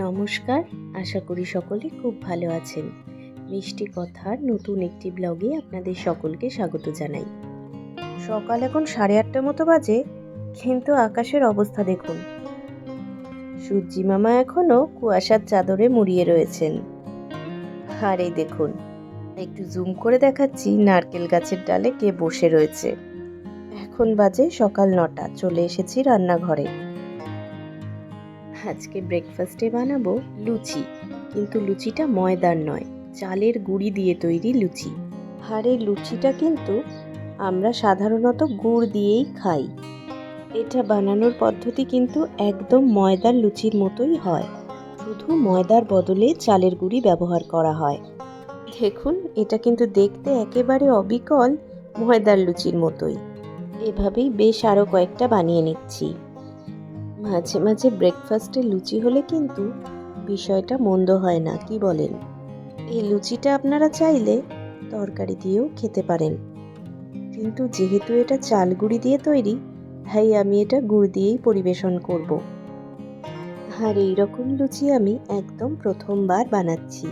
নমস্কার, আশা করি সকলে খুব ভালো আছেন। মিষ্টি কথার নতুন একটি ব্লগে আপনাদের সকলকে স্বাগত জানাই। সকাল এখন 8:30 মতো বাজে, কিন্তু আকাশের অবস্থা দেখুন। সূর্যি মামা এখনো কুয়াশার চাদরে মুড়িয়ে রয়েছেন। আর এই দেখুন, একটু জুম করে দেখাচ্ছি নারকেল গাছের ডালে কে বসে রয়েছে। এখন বাজে সকাল 9টা, চলে এসেছি রান্নাঘরে। আজকে ব্রেকফাস্টে বানাবো লুচি, কিন্তু লুচিটা ময়দার নয়, চালের গুঁড়ি দিয়ে তৈরি লুচি। আর এই লুচিটা কিন্তু আমরা সাধারণত গুড় দিয়েই খাই। এটা বানানোর পদ্ধতি কিন্তু একদম ময়দার লুচির মতোই হয়, শুধু ময়দার বদলে চালের গুঁড়ি ব্যবহার করা হয়। দেখুন, এটা কিন্তু দেখতে একেবারে অবিকল ময়দার লুচির মতোই। এভাবেই বেশ আরও কয়েকটা বানিয়ে নিচ্ছি। মাঝে মাঝে ব্রেকফাস্টে লুচি হলে কিন্তু বিষয়টা মন্দ হয় না, কি বলেন? এই লুচিটা আপনারা চাইলে তরকারি দিয়েও খেতে পারেন, কিন্তু যেহেতু এটা চাল গুঁড়ি দিয়ে তৈরি, তাই আমি এটা গুড় দিয়েই পরিবেশন করব। আর এইরকম লুচি আমি একদম প্রথমবার বানাচ্ছি।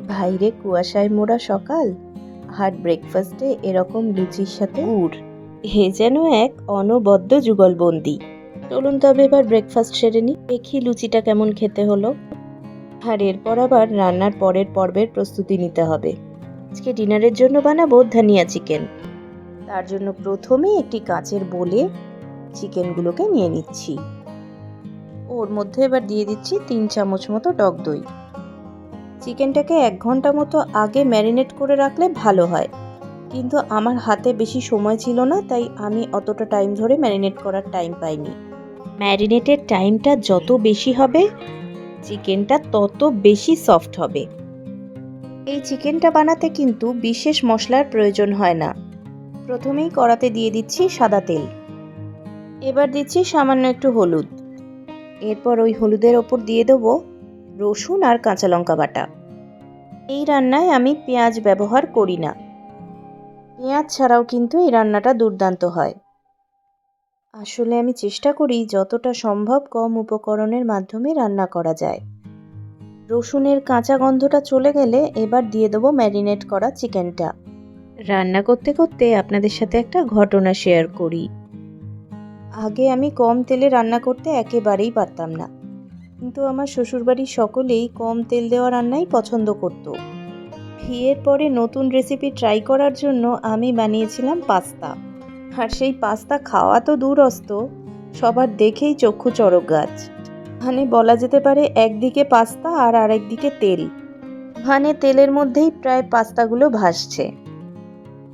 বাইরে কুয়াশায় মোড়া সকাল, আর ব্রেকফাস্টে এরকম লুচির সাথে গুড়, এ যেন এক অনবদ্য যুগলবন্দি। চলুন তবে এবার ব্রেকফাস্ট সেরে নিই, দেখি লুচিটা কেমন খেতে হলো। আর এরপর আবার রান্নার পরের পর্বের প্রস্তুতি নিতে হবে। আজকে ডিনারের জন্য বানাবো ধনিয়া চিকেন। তার জন্য প্রথমেই একটি কাঁচের বোলে চিকেনগুলোকে নিয়ে নিচ্ছি। ওর মধ্যে এবার দিয়ে দিচ্ছি 3 চামচ মতো টক দই। চিকেনটাকে 1 ঘন্টা মতো আগে ম্যারিনেট করে রাখলে ভালো হয়, কিন্তু আমার হাতে বেশি সময় ছিল না, তাই আমি অতটা টাইম ধরে ম্যারিনেট করার টাইম পাইনি। ম্যারিনেটের টাইমটা যত বেশি হবে, চিকেনটা তত বেশি সফট হবে। এই চিকেনটা বানাতে কিন্তু বিশেষ মশলার প্রয়োজন হয় না। প্রথমেই কড়াতে দিয়ে দিচ্ছি সাদা তেল, এবার দিচ্ছি সামান্য একটু হলুদ। এরপর ওই হলুদের ওপর দিয়ে দেবো রসুন আর কাঁচা লঙ্কা বাটা। এই রান্নায় আমি পেঁয়াজ ব্যবহার করি না, পেঁয়াজ ছাড়াও কিন্তু এই রান্নাটা দুর্দান্ত হয়। আসলে আমি চেষ্টা করি যতটা সম্ভব কম উপকরণের মাধ্যমে রান্না করা যায়। রসুনের কাঁচা গন্ধটা চলে গেলে এবার দিয়ে দেবো ম্যারিনেট করা চিকেনটা। রান্না করতে করতে আপনাদের সাথে একটা ঘটনা শেয়ার করি। আগে আমি কম তেলে রান্না করতে একেবারেই পারতাম না, কিন্তু আমার শ্বশুরবাড়ির সকলেই কম তেল দেওয়া রান্নাই পছন্দ করত। বিয়ের পরে নতুন রেসিপি ট্রাই করার জন্য আমি বানিয়েছিলাম পাস্তা। আর সেই পাস্তা খাওয়া তো দূরস্থ, সবার দেখেই চক্ষু চড়ক গাছ। মানে বলা যেতে পারে একদিকে পাস্তা আর আরেকদিকে তেল, মানে তেলের মধ্যেই প্রায় পাস্তাগুলো ভাসছে।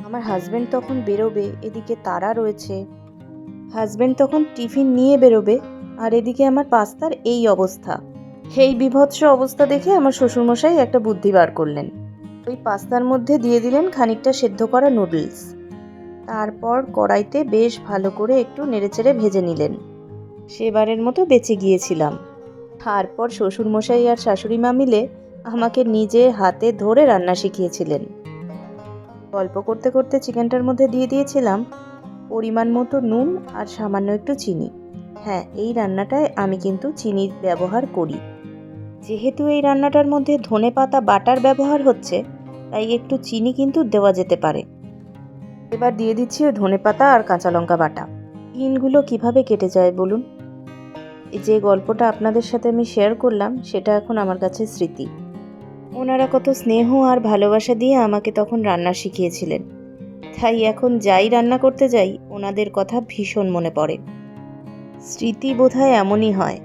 আমার হাজব্যান্ড তখন বেরোবে, এদিকে তারা রয়েছে। হাজব্যান্ড তখন টিফিন নিয়ে বেরোবে, আর এদিকে আমার পাস্তার এই অবস্থা। এই বীভৎস অবস্থা দেখে আমার শ্বশুরমশাই একটা বুদ্ধি বার করলেন। ওই পাস্তার মধ্যে দিয়ে দিলেন খানিকটা সেদ্ধ করা নুডলস। তারপর কড়াইতে বেশ ভালো করে একটু নেড়েচেড়ে ভেজে নিলেন। সেবারের মতো বেঁচে গিয়েছিলাম। তারপর শ্বশুরমশাই আর শাশুড়ি মা মিলে আমাকে নিজে হাতে ধরে রান্না শিখিয়েছিলেন। গল্প করতে করতে চিকেনটার মধ্যে দিয়ে দিয়েছিলাম পরিমাণ মতো নুন আর সামান্য একটু চিনি। হ্যাঁ, এই রান্নাটায় আমি কিন্তু চিনির ব্যবহার করি। যেহেতু এই রান্নাটার মধ্যে ধনেপাতা বাটার ব্যবহার হচ্ছে, তাই একটু চিনি কিন্তু দেওয়া যেতে পারে। এবার দিয়ে দিচ্ছি ধনেপাতা আর কাঁচা লঙ্কা বাটা। দিনগুলো কিভাবে কেটে যায় বলুন? যে গল্পটা আপনাদের সাথে আমি শেয়ার করলাম, সেটা এখন আমার কাছে স্মৃতি। ওনারা কত স্নেহ আর ভালোবাসা দিয়ে আমাকে তখন রান্না শিখিয়েছিলেন, তাই এখন যাই রান্না করতে যাই ওনাদের কথা ভীষণ মনে পড়ে। স্মৃতি বোধহয় এমনই হয়,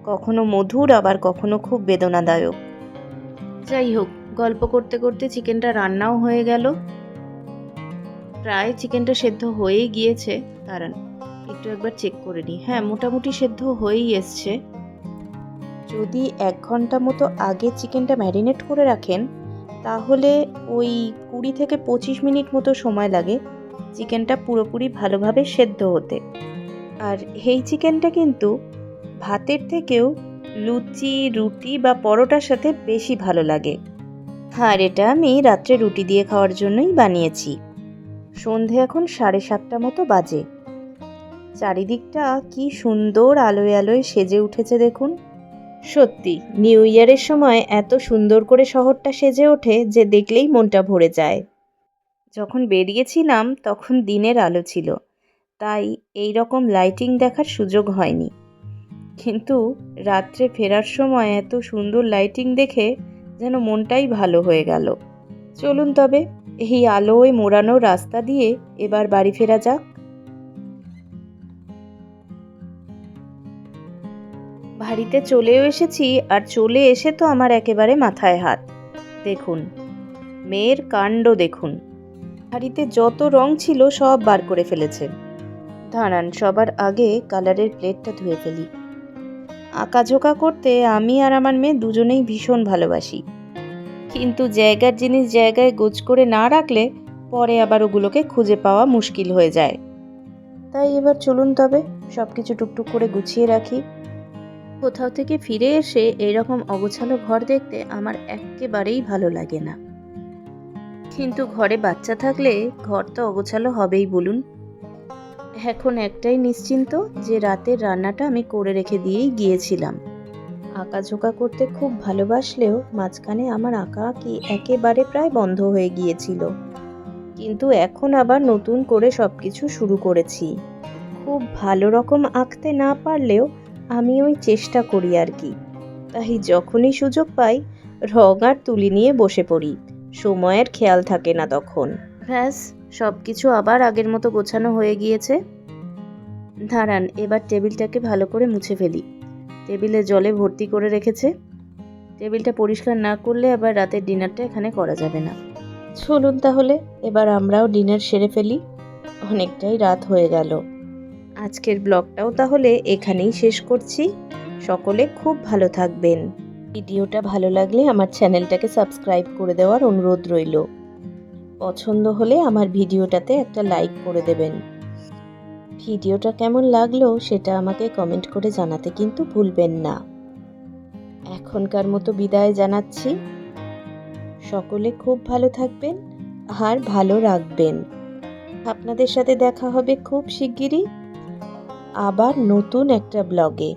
কখনো মধুর আবার কখনো খুব বেদনাদায়ক। যাই হোক, গল্প করতে করতে চিকেনটা রান্নাও হয়ে গেল। প্রায় চিকেনটা সেদ্ধ হয়েই গিয়েছে। দাঁড়ান একটু একবার চেক করে নিই। হ্যাঁ, মোটামুটি সেদ্ধ হয়েই এসছে। যদি 1 ঘন্টা মতো আগে চিকেনটা ম্যারিনেট করে রাখেন, তাহলে ওই 20 থেকে 25 মিনিট মতো সময় লাগে চিকেনটা পুরোপুরি ভালোভাবে সেদ্ধ হতে। আর এই চিকেনটা কিন্তু ভাতের থেকেও লুচি, রুটি বা পরোটার সাথে বেশি ভালো লাগে। আর এটা আমি রাত্রে রুটি দিয়ে খাওয়ার জন্যই বানিয়েছি। সন্ধে এখন 7:30 মতো বাজে। চারিদিকটা কি সুন্দর আলোয় আলোয় সেজে উঠেছে দেখুন। সত্যি নিউ ইয়ারের সময় এত সুন্দর করে শহরটা সেজে ওঠে যে দেখলেই মনটা ভরে যায়। যখন বেরিয়েছিলাম তখন দিনের আলো ছিল, তাই এই রকম লাইটিং দেখার সুযোগ হয়নি, কিন্তু রাত্রে ফেরার সময় এত সুন্দর লাইটিং দেখে যেন মনটাই ভালো হয়ে গেল। চলুন তবে এই আলোয় মোড়ানো রাস্তা দিয়ে এবার বাড়ি ফেরা যাক। বাড়িতে চলেও এসেছি, আর চলে এসে তো আমার একেবারে মাথায় হাত। দেখুন মেয়ের কাণ্ড দেখুন, বাড়িতে যত রং ছিল সব বার করে ফেলেছে। দাঁড়ান, সবার আগে কালারের প্লেটটা ধুয়ে ফেলি। আঁকাঝোঁকা করতে আমি আর আমার মেয়ে দুজনেই ভীষণ ভালোবাসি, কিন্তু জায়গার জিনিস জায়গায় গোছ করে না রাখলে পরে আবার ওগুলোকে খুঁজে পাওয়া মুশকিল হয়ে যায়। তাই এবার চলুন তবে সব কিছু টুকটুক করে গুছিয়ে রাখি। কোথাও থেকে ফিরে এসে এরকম অগোছালো ঘর দেখতে আমার একেবারেই ভালো লাগে না, কিন্তু ঘরে বাচ্চা থাকলে ঘর তো অগোছালো হবেই বলুন। এখন একটাই নিশ্চিন্ত যে রাতের রান্নাটা আমি করে রেখে দিয়েই গিয়েছিলাম। আঁকাঝোঁকা করতে খুব ভালোবাসলেও মাঝখানে আমার আঁকা কি একেবারে প্রায় বন্ধ হয়ে গিয়েছিল, কিন্তু এখন আবার নতুন করে সব কিছু শুরু করেছি। খুব ভালো রকম আঁকতে না পারলেও আমি ওই চেষ্টা করি আর কি। তাই যখনই সুযোগ পাই রং আর তুলি নিয়ে বসে পড়ি, সময়ের খেয়াল থাকে না তখন। ব্যাস, সব কিছু আবার আগের মতো গোছানো হয়ে গিয়েছে। দাঁড়ান, এবার টেবিলটাকে ভালো করে মুছে ফেলি। টেবিলে জলে ভর্তি করে রেখেছে, টেবিলটা পরিষ্কার না করলে আবার রাতের ডিনারটা এখানে করা যাবে না। চলুন তাহলে এবার আমরাও ডিনার সেরে ফেলি, অনেকটাই রাত হয়ে গেল। আজকের ব্লগটাও তাহলে এখানেই শেষ করছি। সকলে খুব ভালো থাকবেন। ভিডিওটা ভালো লাগলে আমার চ্যানেলটাকে সাবস্ক্রাইব করে দেওয়ার অনুরোধ রইল। পছন্দ হলে আমার ভিডিওটাতে একটা লাইক করে দেবেন। ভিডিওটা কেমন লাগলো সেটা আমাকে কমেন্ট করে জানাতে কিন্তু ভুলবেন না। এখনকার মতো বিদায় জানাচ্ছি। সকলে খুব ভালো থাকবেন আর ভালো রাখবেন। আপনাদের সাথে দেখা হবে খুব শিগগিরই আবার নতুন একটা ব্লগে।